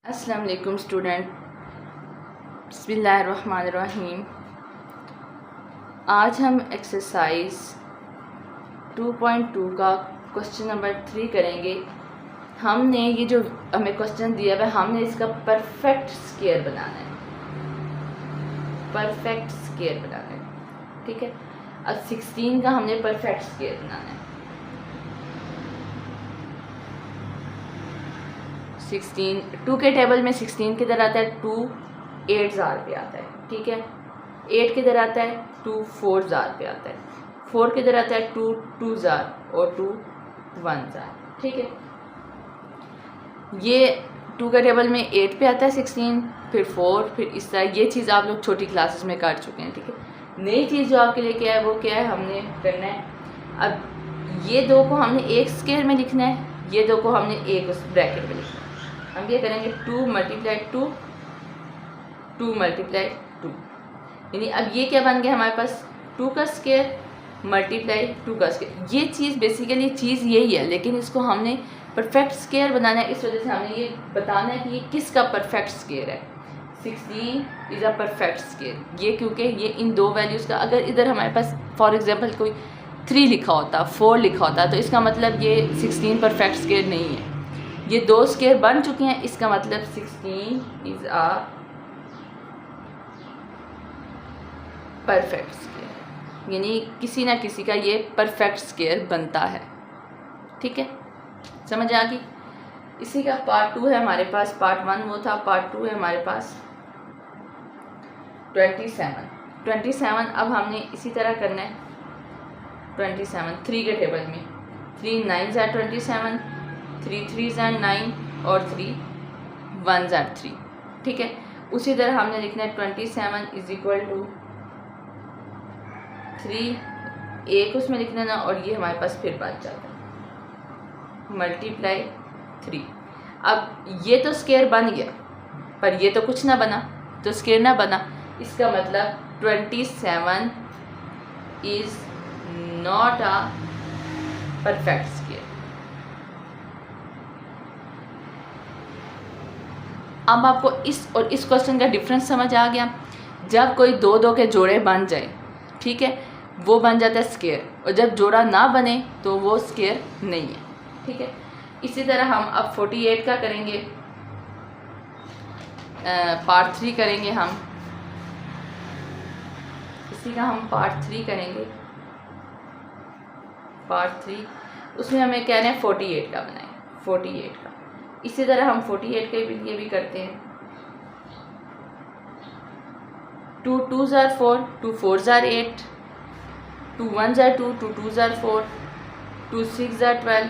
अस्सलाम वालेकुम स्टूडेंट, बिस्मिल्लाहिर्रहमानिर्रहीम। आज हम एक्सरसाइज 2.2 का क्वेश्चन नंबर 3 करेंगे। हमने ये जो हमें क्वेश्चन दिया है हमने इसका परफेक्ट स्क्वायर बनाना है, परफेक्ट स्क्वायर बनाना है। ठीक है, अब 16 का हमने परफेक्ट स्क्वायर बनाना है। 16 2 के टेबल में 16 किधर आता है? 2 8 ज़ार पे आता है। ठीक है, 8 किधर आता है? 2 4 ज़ार पे आता है। 4 किधर आता है? 2 2 ज़ार और 2 1 ज़ार। ठीक है, ये 2 के टेबल में 8 पे आता है 16, फिर 4, फिर इस तरह। ये चीज़ आप लोग छोटी क्लासेस में कर चुके हैं। ठीक है, नई चीज़ जो आपके लिए क्या है वो क्या है हमने करना है। अब ये दो को हमने एक स्क्वायर में लिखना है, ये दो को हमने एक ब्रैकेट में लिखना है। हम क्या करेंगे? 2 मल्टीप्लाई 2, 2 मल्टीप्लाई 2, यानी अब ये क्या बन गया हमारे पास? 2 का स्क्वायर मल्टीप्लाई 2 का स्क्वायर। ये चीज़ बेसिकली चीज़ यही है, लेकिन इसको हमने परफेक्ट स्क्वायर बनाना है। इस वजह से हमने ये बताना है कि ये किसका परफेक्ट स्क्वायर है। 16 इज़ अ परफेक्ट स्क्वायर। ये क्योंकि ये इन दो वैल्यूज़ का, अगर इधर हमारे पास फॉर एग्जांपल कोई 3 लिखा होता, 4 लिखा होता, तो इसका मतलब ये 16 परफेक्ट स्क्वायर नहीं है। ये दो स्क्वायर बन चुके हैं, इसका मतलब 16 इज़ अ परफेक्ट स्क्वायर, यानी किसी ना किसी का ये परफेक्ट स्क्वायर बनता है। ठीक है, समझ आ गई? इसी का पार्ट 2 है हमारे पास। पार्ट 1 वो था, पार्ट 2 है हमारे पास 27। अब हमने इसी तरह करना है 27 3 के टेबल में। 3 9 ज़ार 27, 3 3 ज़ार 9 और 3 1 ज़ार 3। ठीक है, उसी तरह हमने लिखना है 27 इज इक्वल टू 3, एक उसमें लिखना ना, और ये हमारे पास फिर बच जाता है मल्टीप्लाई 3। अब ये तो स्क्वायर बन गया, पर ये तो कुछ ना बना, तो स्क्वायर ना बना। इसका मतलब 27 is not a perfect square. अब आपको इस और इस क्वेश्चन का डिफरेंस समझ आ गया। जब कोई दो दो के जोड़े बन जाए, ठीक है, वो बन जाता है स्क्वायर, और जब जोड़ा ना बने तो वो स्क्वायर नहीं है। ठीक है, इसी तरह हम अब 48 का करेंगे, पार्ट 3 करेंगे हम। इसी का हम पार्ट 3 करेंगे, पार्ट 3। उसमें हमें कहना है 48 का बनाएं, 48 का। इसी तरह हम 48 के लिए भी करते हैं। 2 2 ज़ार 4, 2 4 ज़ार 8, 2 1 ज़ार 2, 2 2 ज़ार 4, 2 6 ज़ार 12,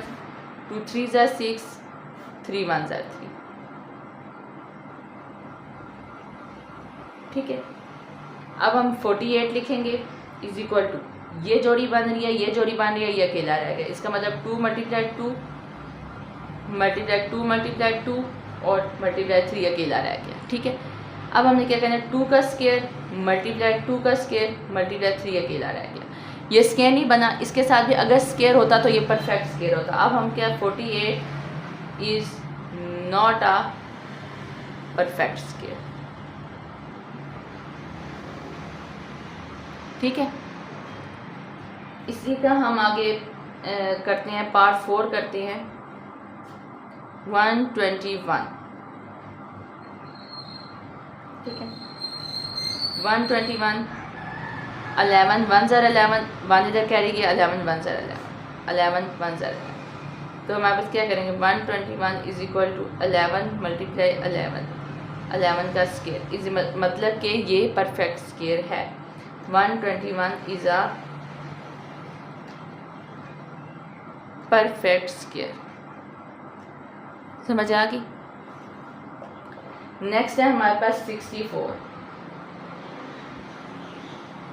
2 3 ज़ार 6, 3 1 ज़ार 3। ठीक है, अब हम 48 लिखेंगे इज इक्वल टू, ये जोड़ी बन रही है, ये जोड़ी बन रही है, ये अकेला रह गया। इसका मतलब 2 मल्टीप्लाई 2 मल्टीप्लाई 2 मल्टीप्लाई 2 और मल्टीप्लाई 3 अकेला रह गया। ठीक है, अब हमने क्या करना है? 2 का स्क्वायर मल्टीप्लाई 2 का स्क्वायर मल्टीप्लाई 3 अकेला रह गया। ये स्क्वायर नहीं बना, इसके साथ भी अगर स्क्वायर होता तो ये परफेक्ट स्क्वायर होता। अब हम क्या, 48 is not a perfect square. ठीक है, इसी का हम आगे करते हैं, पार्ट 4 करते हैं 121। ठीक है, 121 11 1 ज़ार 11, 1 इधर कैरी किया, 11 1 ज़ार 11 1 ज़ार 11। तो हमारे पास क्या करेंगे? 121 इज इक्वल टू 11 मल्टीप्लाई 11 का स्क्वायर। इस मतलब कि ये परफेक्ट स्क्वायर है। 121 इज़ अ परफेक्ट स्क्वायर। समझ आ गई? नेक्स्ट है हमारे पास 64,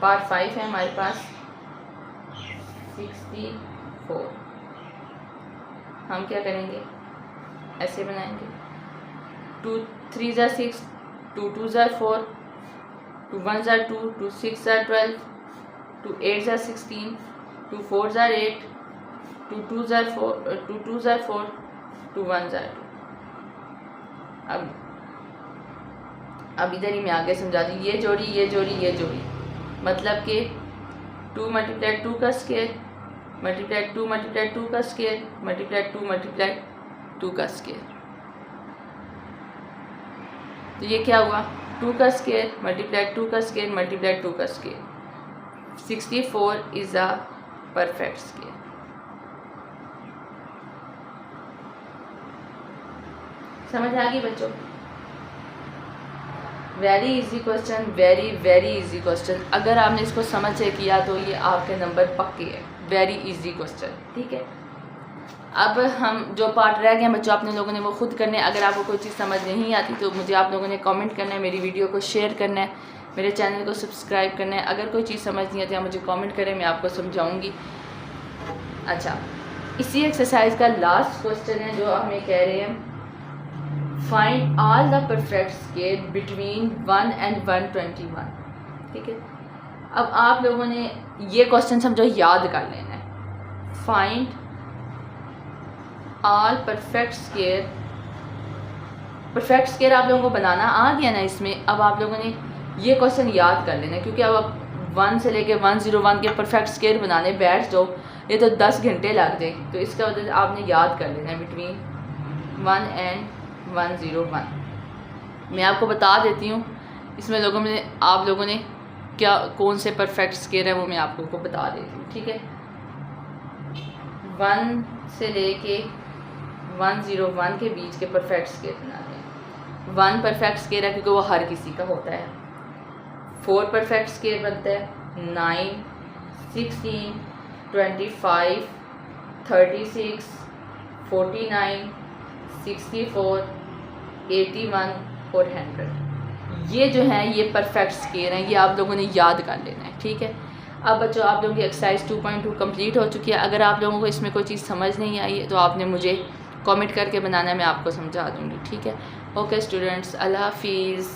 पार्ट 5 है हमारे पास 64। हम क्या करेंगे? ऐसे बनाएंगे 2 3 ज़ार 6, 2 2 ज़ार 4, 2 1 ज़ार 2, 2 6 ज़ार 12, 2 8 ज़ार 16, 2 4 ज़ार 8, 2 2 ज़ार 4, 2 2 ज़ार 4, 2 1 ज़ार 2। अब अब इधर ही मैं आगे समझा दी, ये जोड़ी ये जोड़ी ये जोड़ी, मतलब कि 2 मल्टीप्लाई 2 का स्केयर मल्टीप्लाई 2 मल्टीप्लाई 2 का स्केयर मल्टीप्लाई 2 मल्टीप्लाई 2 का स्केयर। तो ये क्या हुआ, 2 का स्केयर मल्टीप्लाई 2 का स्केयर मल्टीप्लाई 2 का square. 64 is a perfect square. समझ आ गई बच्चों? Very easy question, very very easy question. अगर आपने इसको समझ से किया तो ये आपके नंबर पक्के हैं। वेरी इजी क्वेश्चन, ठीक है। अब हम जो पार्ट रह गए बच्चों आपने लोगों ने वो खुद करने। अगर आपको कोई चीज़ समझ नहीं आती तो मुझे आप लोगों ने कमेंट करना है, मेरी वीडियो को शेयर करना है, मेरे चैनल को सब्सक्राइब करना है। अगर कोई चीज़ समझ नहीं आती आप मुझे कमेंट करें, मैं आपको समझाऊंगी। अच्छा, इसी एक्सरसाइज का लास्ट क्वेश्चन है जो हमें कह रहे हैं find all the perfect square between 1 and 121। ठीक है, अब आप लोगों ने ये क्वेश्चन समझो याद कर लेना है। Find all perfect square. Perfect square आप लोगों को बनाना आ गया ना इसमें। अब आप लोगों ने ये क्वेश्चन याद कर लेना है, क्योंकि अब आप 1 से लेके 101 के परफेक्ट स्केयर बनाने बैठ जाओ ये तो 10 घंटे लग जाए। तो इसका वजह से आपने याद कर लेना है बिटवीन 1 and 101। मैं आपको बता देती हूँ इसमें आप लोगों ने क्या कौन से परफेक्ट स्केयर है वो मैं आप लोगों को बता देती हूँ, ठीक है। 1 से लेके 101 के बीच के परफेक्ट स्केयर बनाते हैं। 1 परफेक्ट स्केयर है क्योंकि वो हर किसी का होता है। 4 परफेक्ट स्केयर बनता है 9, 16, 25, 36, 49, 64, 81 और 100। ये जो है ये परफेक्ट स्केयर हैं, ये आप लोगों ने याद कर लेना है, ठीक है। अब बच्चों आप लोगों की एक्सरसाइज 2.2 कंप्लीट हो चुकी है। अगर आप लोगों को इसमें कोई चीज़ समझ नहीं आई है तो आपने मुझे कमेंट करके बनाना है, मैं आपको समझा दूँगी, ठीक है। ओके स्टूडेंट्स, अल्लाह हाफिज़।